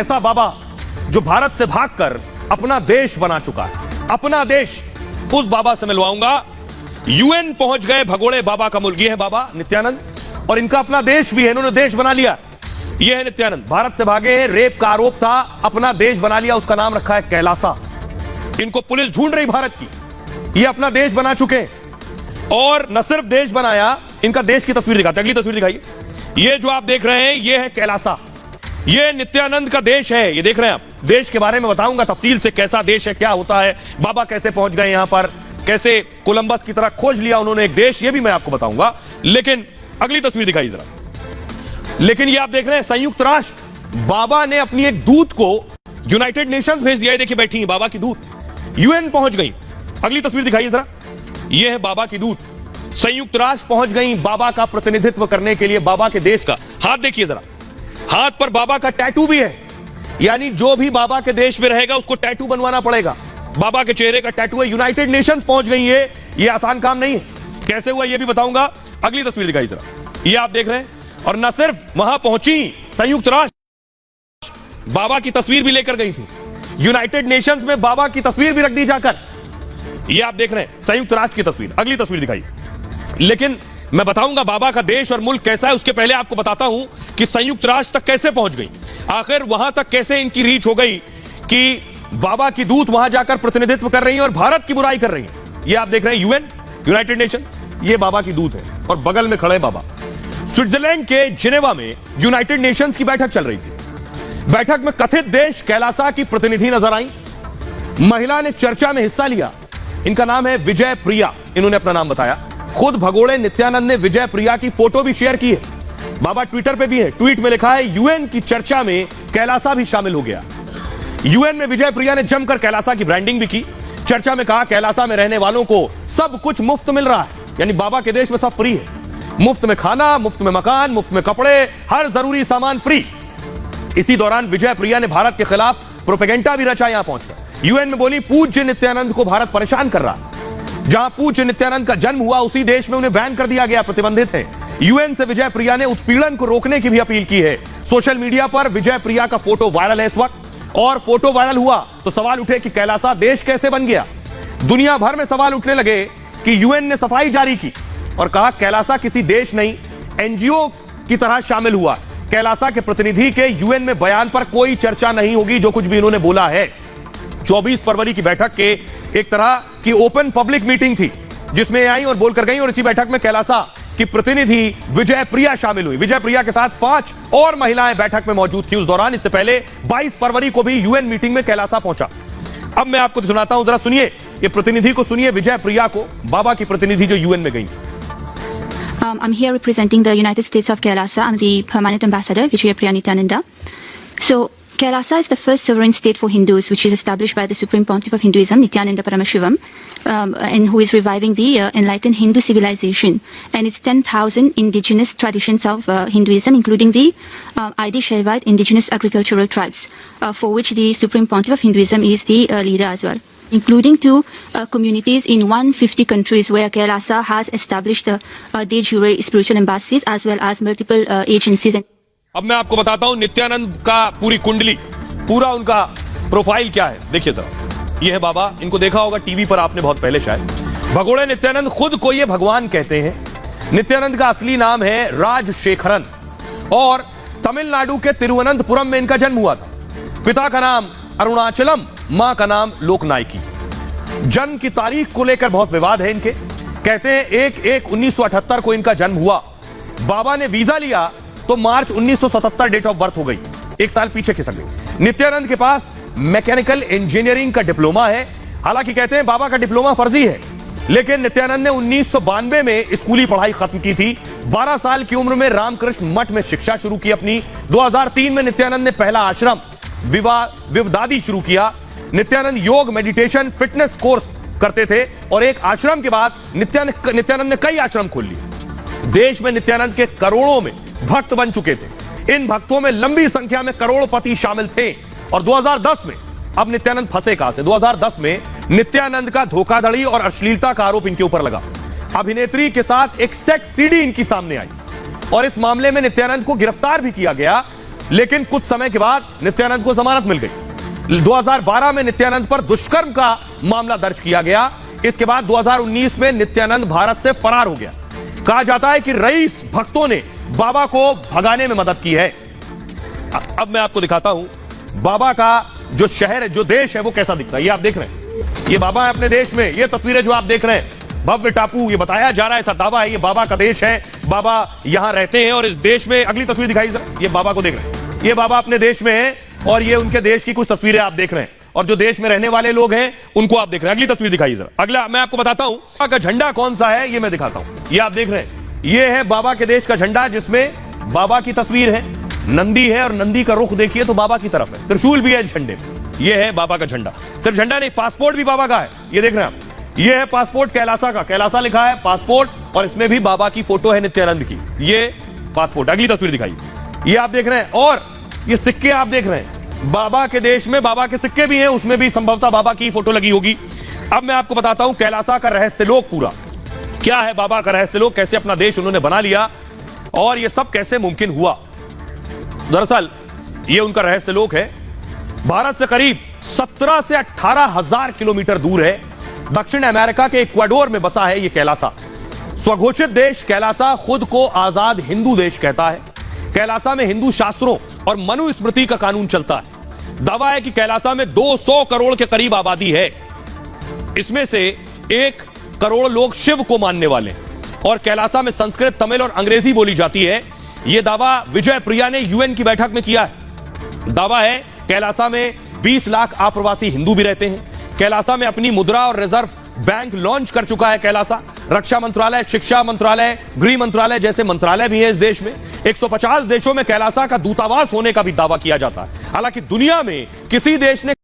ऐसा बाबा जो भारत से भागकर अपना देश बना चुका है, अपना देश, उस बाबा से मिलवाऊंगा। यूएन पहुंच गए भगोड़े बाबा का मुल्क। ये है बाबा नित्यानंद और इनका अपना देश भी है, इन्होंने देश बना लिया। ये है नित्यानंद, भारत से भागे हैं, रेप का आरोप था, अपना देश बना लिया, उसका नाम रखा है कैलासा। इनको पुलिस ढूंढ रही भारत की, ये अपना देश बना चुके हैं। और न सिर्फ देश बनाया, इनका देश की तस्वीर दिखाते, अगली तस्वीर दिखाइए। ये जो आप देख रहे हैं ये है कैलासा, ये नित्यानंद का देश है। ये देख रहे हैं आप, देश के बारे में बताऊंगा तफसील से, कैसा देश है, क्या होता है, बाबा कैसे पहुंच गए यहां पर, कैसे कोलंबस की तरह खोज लिया उन्होंने एक देश, ये भी मैं आपको बताऊंगा। लेकिन अगली तस्वीर दिखाइए जरा। लेकिन ये आप देख रहे हैं संयुक्त राष्ट्र, बाबा ने अपनी एक दूत को यूनाइटेड नेशंस भेज दिया है। देखिए बैठी है बाबा की दूत, यूएन पहुंच गई। अगली तस्वीर दिखाइए जरा, ये है बाबा की दूत, संयुक्त राष्ट्र पहुंच गई बाबा का प्रतिनिधित्व करने के लिए, बाबा के देश का। हाथ देखिए जरा, हाथ पर बाबा का टैटू भी है, यानी जो भी बाबा के देश में रहेगा उसको टैटू बनवाना पड़ेगा। बाबा के चेहरे का टैटू है। यूनाइटेड नेशंस पहुंच गई है, ये आसान काम नहीं है। कैसे हुआ ये भी बताऊंगा। अगली तस्वीर दिखाई जरा, ये आप देख रहे हैं। और न सिर्फ वहां पहुंची संयुक्त राष्ट्र, बाबा की तस्वीर भी लेकर गई थी। यूनाइटेड नेशंस में बाबा की तस्वीर भी रख दी जाकर। ये आप देख रहे हैं संयुक्त राष्ट्र की तस्वीर। अगली तस्वीर दिखाई। लेकिन मैं बताऊंगा बाबा का देश और मुल्क कैसा है, उसके पहले आपको बताता हूं कि संयुक्त राष्ट्र तक कैसे पहुंच गई, आखिर वहां तक कैसे इनकी रीच हो गई कि बाबा की दूत वहां जाकर प्रतिनिधित्व कर रही है और भारत की बुराई कर रही है। ये आप देख रहे हैं यूएन, यूनाइटेड नेशन, ये बाबा की दूत है और बगल में खड़े बाबा। स्विट्जरलैंड के जिनेवा में यूनाइटेड नेशंस की बैठक चल रही थी। बैठक में कथित देश कैलासा की प्रतिनिधि नजर आई। महिला ने चर्चा में हिस्सा लिया, इनका नाम है विजय प्रिया, इन्होंने अपना नाम बताया। खुद भगोड़े नित्यानंद ने विजय प्रिया की फोटो भी शेयर की है। बाबा ट्विटर पे भी है, ट्वीट में लिखा है यूएन की चर्चा में कैलासा भी शामिल हो गया। यूएन में विजय प्रिया ने जमकर कैलासा की ब्रांडिंग भी की। चर्चा में कहा कैलासा में रहने वालों को सब कुछ मुफ्त मिल रहा है, यानी बाबा के देश में सब फ्री है। मुफ्त में खाना, मुफ्त में मकान, मुफ्त में कपड़े, हर जरूरी सामान फ्री। इसी दौरान विजय प्रिया ने भारत के खिलाफ प्रोपेगेंडा भी रचा। यहां पहुंचकर यूएन में बोली पूज्य नित्यानंद को भारत परेशान कर रहा है। जहां पूज्य नित्यानंद का जन्म हुआ उसी देश में उन्हें बैन कर दिया गया, प्रतिबंधित है। यूएन से विजय प्रिया ने उत्पीड़न को रोकने की भी अपील की है। सोशल मीडिया पर विजय प्रिया का फोटो वायरल है इस वक्त, और फोटो वायरल हुआ तो सवाल उठे कि कैलासा देश कैसे बन गया। दुनिया भर में सवाल उठने लगे कि यूएन ने सफाई जारी की और कहा कैलासा किसी देश नहीं, एनजीओ की तरह शामिल हुआ। कैलासा के प्रतिनिधि के यूएन में बयान पर कोई चर्चा नहीं होगी, जो कुछ भी इन्होंने बोला है। 24 फरवरी की बैठक के एक तरह की ओपन पब्लिक मीटिंग थी, जिसमें आई और बोलकर गई, और इसी बैठक में कैलासा की प्रतिनिधि विजय प्रिया शामिल हुई। विजय प्रिया के साथ 5 और महिलाएं बैठक में मौजूद थी उस दौरान। इससे पहले 22 फरवरी को भी यूएन मीटिंग में कैलासा पहुंचा। अब मैं आपको सुनाता हूं, जरा सुनिए, ये प्रतिनिधि को सुनिए, विजय प्रिया को, बाबा की प्रतिनिधि जो यूएन में गई। I'm here representing the United States of Kailasa. I'm the permanent ambassador, Vijaya Priya Nityananda. So, Kailasa is the first sovereign state for Hindus, which is established by the Supreme Pontiff of Hinduism, Nityananda Paramashivam, and who is reviving the enlightened Hindu civilization and its 10,000 indigenous traditions of Hinduism, including the Adi Shaivite indigenous agricultural tribes, for which the Supreme Pontiff of Hinduism is the leader as well, including two communities in 150 countries where Kailasa has established de jure spiritual embassies as well as multiple agencies. अब मैं आपको बताता हूं नित्यानंद का पूरी कुंडली, पूरा उनका प्रोफाइल क्या है। देखिए जरा, ये है बाबा, इनको देखा होगा टीवी पर आपने बहुत पहले शायद। भगोड़े नित्यानंद खुद को ये भगवान कहते हैं। नित्यानंद का असली नाम है राजशेखरन और तमिलनाडु के तिरुवनंतपुरम में इनका जन्म हुआ था। पिता का नाम अरुणाचलम, मां का नाम लोकनायकी। जन्म की तारीख को लेकर बहुत विवाद है इनके। कहते हैं 1/1/1978 को इनका जन्म हुआ। बाबा ने वीजा लिया तो मार्च 1977 डेट ऑफ बर्थ हो गई, एक साल पीछे खिसक गई। नित्यानंद के पास मैकेनिकल इंजीनियरिंग का डिप्लोमा है। हालांकि कहते हैं बाबा का डिप्लोमा फर्जी है, लेकिन नित्यानंद ने 1992 में स्कूली पढ़ाई खत्म की थी। 12 साल की उम्र में रामकृष्ण मठ में शिक्षा शुरू की अपनी। 2003 में नित्यानंद ने पहला आश्रम विवदादी शुरू किया। नित्यानंद योग, मेडिटेशन, फिटनेस कोर्स करते थे और एक आश्रम के बाद नित्यानंद ने कई आश्रम खोल लिए। देश में नित्यानंद के करोड़ों में भक्त बन चुके थे। इन भक्तों में लंबी संख्या में करोड़पति शामिल थे। और 2010 में, अब नित्यानंद फंसे कहां से, 2010 में नित्यानंद का धोखाधड़ी और अश्लीलता का आरोप इनके ऊपर लगा। अभिनेत्री के साथ एक सेक्स सीडी इनकी सामने आई और इस मामले में नित्यानंद को गिरफ्तार भी किया गया। लेकिन कुछ समय के बाद नित्यानंद को जमानत मिल गई। 2012 में नित्यानंद पर दुष्कर्म का मामला दर्ज किया गया। इसके बाद 2019 में नित्यानंद भारत से फरार हो गया। कहा जाता है कि रईस भक्तों ने बाबा को भगाने में मदद की है। अब मैं आपको दिखाता हूं बाबा का जो शहर है, जो देश है, वो कैसा दिखता है। ये आप देख रहे हैं, ये बाबा है अपने देश में। ये तस्वीरें जो आप देख रहे हैं, भव्य टापू, ये बताया जा रहा है, ऐसा दावा है, ये बाबा का देश है, बाबा यहां रहते हैं। और इस देश में अगली तस्वीर दिखाई जरा, ये बाबा को देख रहे हैं, ये बाबा अपने देश में है और ये उनके देश की कुछ तस्वीरें आप देख रहे हैं। और जो देश में रहने वाले लोग हैं उनको आप देख रहे हैं। अगली तस्वीर दिखाइए जरा। अगला मैं आपको बताता हूं बाबा का झंडा कौन सा है, ये मैं दिखाता हूं। ये आप देख रहे हैं, ये है बाबा के देश का झंडा, जिसमें बाबा की तस्वीर है, नंदी है और नंदी का रुख देखिए तो बाबा की तरफ है, त्रिशूल भी है झंडे में। ये है बाबा का झंडा। सिर्फ झंडा नहीं, पासपोर्ट भी बाबा का है, ये देख रहे हैं आप। ये है पासपोर्ट कैलासा का, कैलासा लिखा है पासपोर्ट, और इसमें भी बाबा की फोटो है नित्यानंद की। ये पासपोर्ट। अगली तस्वीर दिखाइए, ये आप देख रहे हैं। और ये सिक्के आप देख रहे हैं, बाबा के देश में बाबा के सिक्के भी हैं, उसमें भी संभवतः बाबा की फोटो लगी होगी। अब मैं आपको बताता हूं कैलासा का रहस्य लोक पूरा क्या है, बाबा का रहस्य लोक, कैसे अपना देश उन्होंने बना लिया और ये सब कैसे मुमकिन हुआ। दरअसल ये उनका रहस्य लोक है। भारत से करीब 17 से 18 हजार किलोमीटर दूर है। दक्षिण अमेरिका के इक्वाडोर में बसा है ये कैलासा। स्वघोषित देश कैलासा खुद को आजाद हिंदू देश कहता है। कैलासा में हिंदू शास्त्रों और मनुस्मृति का कानून चलता है। दावा है कि कैलासा में 200 करोड़ के करीब आबादी है। इसमें से 1 करोड़ लोग शिव को मानने वाले हैं और कैलासा में संस्कृत, तमिल और अंग्रेजी बोली जाती है। यह दावा विजय प्रिया ने यूएन की बैठक में किया है। दावा है कैलासा में 20 लाख अप्रवासी हिंदू भी रहते हैं। कैलासा में अपनी मुद्रा और रिजर्व बैंक लॉन्च कर चुका है कैलासा। रक्षा मंत्रालय, शिक्षा मंत्रालय, गृह मंत्रालय जैसे मंत्रालय भी है इस देश में। 150 देशों में कैलासा का दूतावास होने का भी दावा किया जाता है। हालांकि दुनिया में किसी देश ने